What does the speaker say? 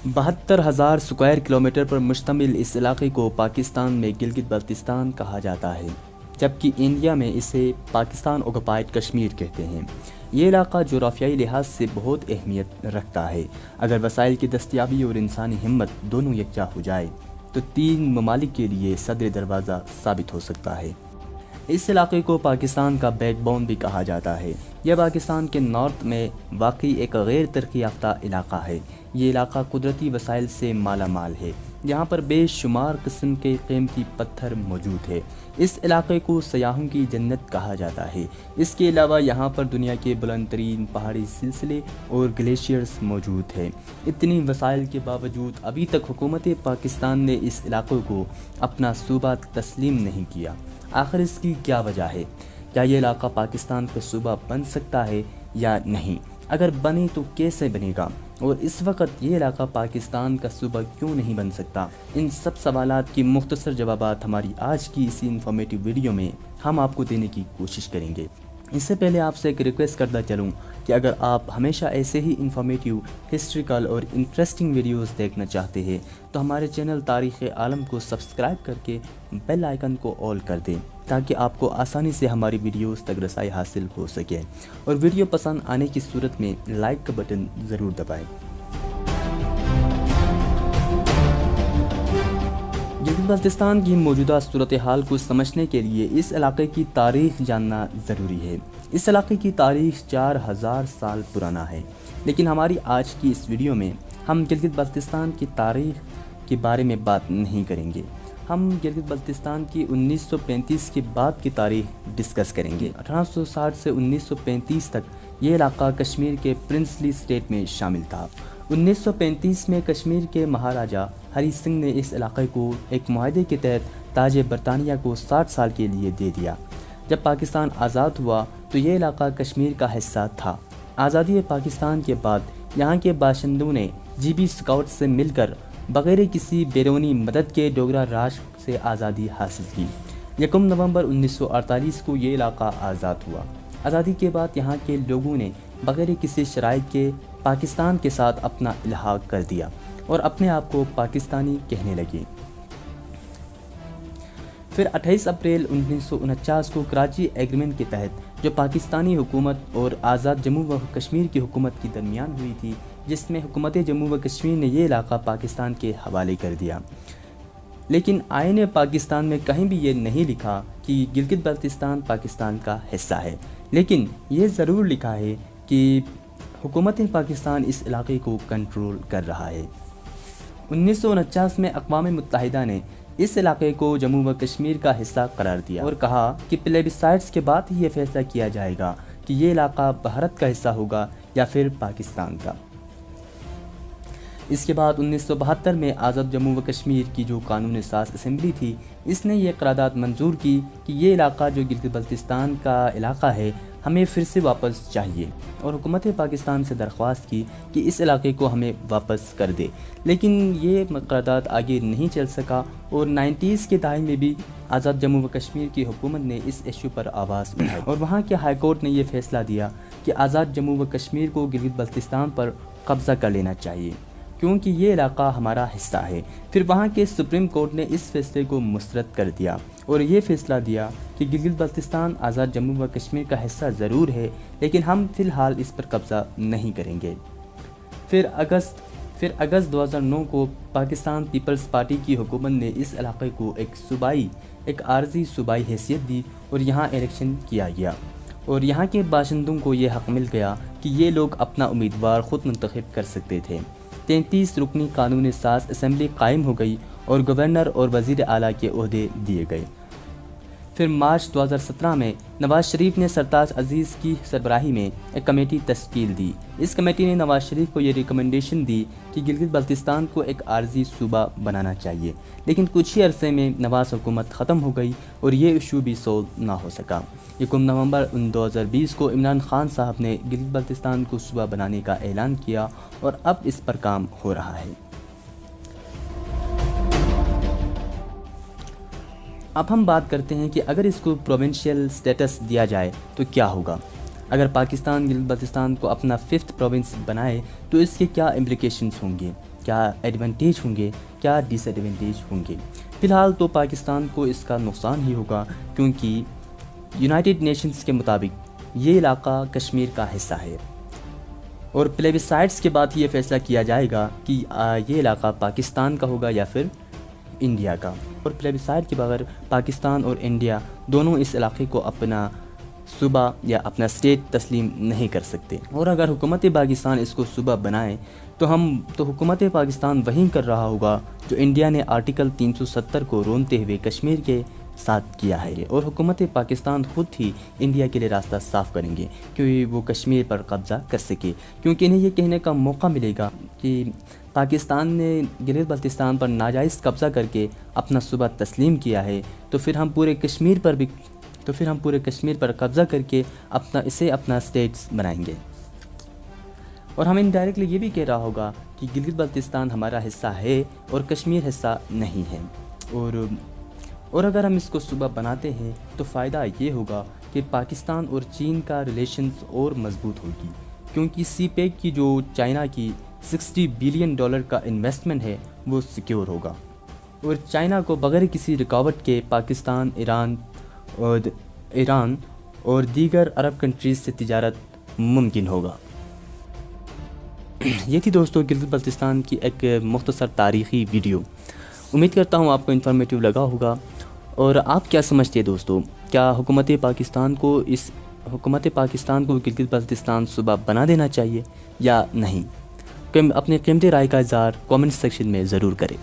72,000 square kilometre پر مشتمل اس علاقے کو پاکستان میں گلگت بلتستان کہا جاتا ہے، جبکہ انڈیا میں اسے پاکستان آکوپائیڈ کشمیر کہتے ہیں۔ یہ علاقہ جغرافیائی لحاظ سے بہت اہمیت رکھتا ہے۔ اگر وسائل کی دستیابی اور انسانی ہمت دونوں یکجا ہو جائے تو 3 ممالک کے لیے صدر دروازہ ثابت ہو سکتا ہے۔ اس علاقے کو پاکستان کا بیک بون بھی کہا جاتا ہے۔ یہ پاکستان کے نارتھ میں واقع ایک غیر ترقی یافتہ علاقہ ہے۔ یہ علاقہ قدرتی وسائل سے مالا مال ہے، یہاں پر بے شمار قسم کے قیمتی پتھر موجود ہے۔ اس علاقے کو سیاحوں کی جنت کہا جاتا ہے۔ اس کے علاوہ یہاں پر دنیا کے بلند ترین پہاڑی سلسلے اور گلیشیئرز موجود ہیں۔ اتنی وسائل کے باوجود ابھی تک حکومت پاکستان نے اس علاقے کو اپنا صوبہ تسلیم نہیں کیا۔ آخر اس کی کیا وجہ ہے؟ کیا یہ علاقہ پاکستان کا صوبہ بن سکتا ہے یا نہیں؟ اگر بنے تو کیسے بنے گا؟ اور اس وقت یہ علاقہ پاکستان کا صوبہ کیوں نہیں بن سکتا؟ ان سب سوالات کی مختصر جوابات ہماری آج کی اسی انفارمیٹیو ویڈیو میں ہم آپ کو دینے کی کوشش کریں گے۔ اس سے پہلے آپ سے ایک ریکویسٹ کرتا چلوں کہ اگر آپ ہمیشہ ایسے ہی انفارمیٹیو، ہسٹریکل اور انٹرسٹنگ ویڈیوز دیکھنا چاہتے ہیں تو ہمارے چینل تاریخ عالم کو سبسکرائب کر کے بیل آئیکن کو آل کر دیں تاکہ آپ کو آسانی سے ہماری ویڈیوز تک رسائی حاصل ہو سکے، اور ویڈیو پسند آنے کی صورت میں لائک کا بٹن ضرور دبائیں۔ گلگت بلتستان کی موجودہ صورتحال کو سمجھنے کے لیے اس علاقے کی تاریخ جاننا ضروری ہے۔ اس علاقے کی تاریخ 4000 سال پرانا ہے، لیکن ہماری آج کی اس ویڈیو میں ہم گلگت بلتستان کی تاریخ کے بارے میں بات نہیں کریں گے۔ ہم گلگت بلتستان کی 1935 کے بعد کی تاریخ ڈسکس کریں گے۔ 1860 سے 1935 تک یہ علاقہ کشمیر کے پرنسلی اسٹیٹ میں شامل تھا۔ 1935 میں کشمیر کے مہاراجہ ہری سنگھ نے اس علاقے کو ایک معاہدے کے تحت تاج برطانیہ کو 60 سال کے لیے دے دیا۔ جب پاکستان آزاد ہوا تو یہ علاقہ کشمیر کا حصہ تھا۔ آزادی پاکستان کے بعد یہاں کے باشندوں نے جی بی اسکاؤٹ سے مل کر بغیر کسی بیرونی مدد کے ڈوگرا راج سے آزادی حاصل کی۔ 1 نومبر 1948 کو یہ علاقہ آزاد ہوا۔ آزادی کے بعد یہاں کے لوگوں نے بغیر کسی شرائط کے پاکستان کے ساتھ اپنا الحاق کر دیا اور اپنے آپ کو پاکستانی کہنے لگے۔ پھر 28 اپریل 1949 کو کراچی ایگریمنٹ کے تحت جو پاکستانی حکومت اور آزاد جموں و کشمیر کی حکومت کے درمیان ہوئی تھی، جس میں حکومت جموں و کشمیر نے یہ علاقہ پاکستان کے حوالے کر دیا۔ لیکن آئین پاکستان میں کہیں بھی یہ نہیں لکھا کہ گلگت بلتستان پاکستان کا حصہ ہے، لیکن یہ ضرور لکھا ہے کہ حکومت پاکستان اس علاقے کو کنٹرول کر رہا ہے۔ 1949 میں اقوام متحدہ نے اس علاقے کو جموں و کشمیر کا حصہ قرار دیا اور کہا کہ پلیبیسائٹس کے بعد ہی یہ فیصلہ کیا جائے گا کہ یہ علاقہ بھارت کا حصہ ہوگا یا پھر پاکستان کا۔ اس کے بعد 1972 میں آزاد جموں و کشمیر کی جو قانون ساز اسمبلی تھی، اس نے یہ قرارداد منظور کی کہ یہ علاقہ جو گلگت بلتستان کا علاقہ ہے ہمیں پھر سے واپس چاہیے، اور حکومت پاکستان سے درخواست کی کہ اس علاقے کو ہمیں واپس کر دے۔ لیکن یہ قرارداد آگے نہیں چل سکا، اور 90s کے دہائی میں بھی آزاد جموں و کشمیر کی حکومت نے اس ایشو پر آواز اٹھائی، اور وہاں کے ہائی کورٹ نے یہ فیصلہ دیا کہ آزاد جموں و کشمیر کو گلگت بلتستان پر قبضہ کر لینا چاہیے کیونکہ یہ علاقہ ہمارا حصہ ہے۔ پھر وہاں کے سپریم کورٹ نے اس فیصلے کو مسترد کر دیا اور یہ فیصلہ دیا کہ گلگت بلتستان آزاد جموں و کشمیر کا حصہ ضرور ہے، لیکن ہم فی الحال اس پر قبضہ نہیں کریں گے۔ پھر اگست 2009 کو پاکستان پیپلز پارٹی کی حکومت نے اس علاقے کو ایک عارضی صوبائی حیثیت دی اور یہاں الیکشن کیا گیا، اور یہاں کے باشندوں کو یہ حق مل گیا کہ یہ لوگ اپنا امیدوار خود منتخب کر سکتے تھے۔ 33 رکنی قانون ساز اسمبلی قائم ہو گئی اور گورنر اور وزیر اعلیٰ کے عہدے دیے گئے۔ پھر مارچ 2017 میں نواز شریف نے سرتاج عزیز کی سربراہی میں ایک کمیٹی تشکیل دی۔ اس کمیٹی نے نواز شریف کو یہ ریکمنڈیشن دی کہ گلگت بلتستان کو ایک عارضی صوبہ بنانا چاہیے، لیکن کچھ ہی عرصے میں نواز حکومت ختم ہو گئی اور یہ ایشو بھی سولو نہ ہو سکا۔ 1 نومبر 2020 کو عمران خان صاحب نے گلگت بلتستان کو صوبہ بنانے کا اعلان کیا اور اب اس پر کام ہو رہا ہے۔ اب ہم بات کرتے ہیں کہ اگر اس کو پروونشل سٹیٹس دیا جائے تو کیا ہوگا۔ اگر پاکستان گلگت بلتستان کو اپنا 5th پروونس بنائے تو اس کے کیا امپلیکیشنز ہوں گے۔ کیا ایڈوانٹیج ہوں گے، کیا ڈس ایڈوانٹیج ہوں گے۔ فی الحال تو پاکستان کو اس کا نقصان ہی ہوگا، کیونکہ یونائٹڈ نیشنز کے مطابق یہ علاقہ کشمیر کا حصہ ہے، اور پلیبیسائٹس کے بعد یہ فیصلہ کیا جائے گا کہ یہ علاقہ پاکستان کا ہوگا یا پھر انڈیا کا، اور پلیبیسائٹ کے بغیر پاکستان اور انڈیا دونوں اس علاقے کو اپنا صوبہ یا اپنا اسٹیٹ تسلیم نہیں کر سکتے۔ اور اگر حکومت پاکستان اس کو صوبہ بنائے تو حکومت پاکستان وہی کر رہا ہوگا جو انڈیا نے آرٹیکل 370 کو رونتے ہوئے کشمیر کے ساتھ کیا ہے، اور حکومت پاکستان خود ہی انڈیا کے لیے راستہ صاف کریں گے کہ وہ کشمیر پر قبضہ کر سکے، کیونکہ انہیں یہ کہنے کا موقع ملے گا کہ پاکستان نے گلگت بلتستان پر ناجائز قبضہ کر کے اپنا صوبہ تسلیم کیا ہے، تو پھر ہم پورے کشمیر پر قبضہ کر کے اسے اپنا اسٹیٹس بنائیں گے۔ اور ہم انڈائریکٹلی یہ بھی کہہ رہا ہوگا کہ گلگت بلتستان ہمارا حصہ ہے اور کشمیر حصہ نہیں ہے، اور اگر ہم اس کو صوبہ بناتے ہیں تو فائدہ یہ ہوگا کہ پاکستان اور چین کا ریلیشنز اور مضبوط ہوگی، کیونکہ سی پیک کی جو چائنا کی $60 بلین کا انویسٹمنٹ ہے وہ سیکیور ہوگا، اور چائنا کو بغیر کسی رکاوٹ کے پاکستان، ایران اور دیگر عرب کنٹریز سے تجارت ممکن ہوگا۔ یہ تھی دوستو گلگت بلتستان کی ایک مختصر تاریخی ویڈیو۔ امید کرتا ہوں آپ کو انفارمیٹیو لگا ہوگا۔ اور آپ کیا سمجھتے ہیں دوستو، کیا حکومت پاکستان کو گلگت بلتستان صوبہ بنا دینا چاہیے یا نہیں؟ اپنے قیمتی رائے کا اظہار کامنٹ سیکشن میں ضرور کریں۔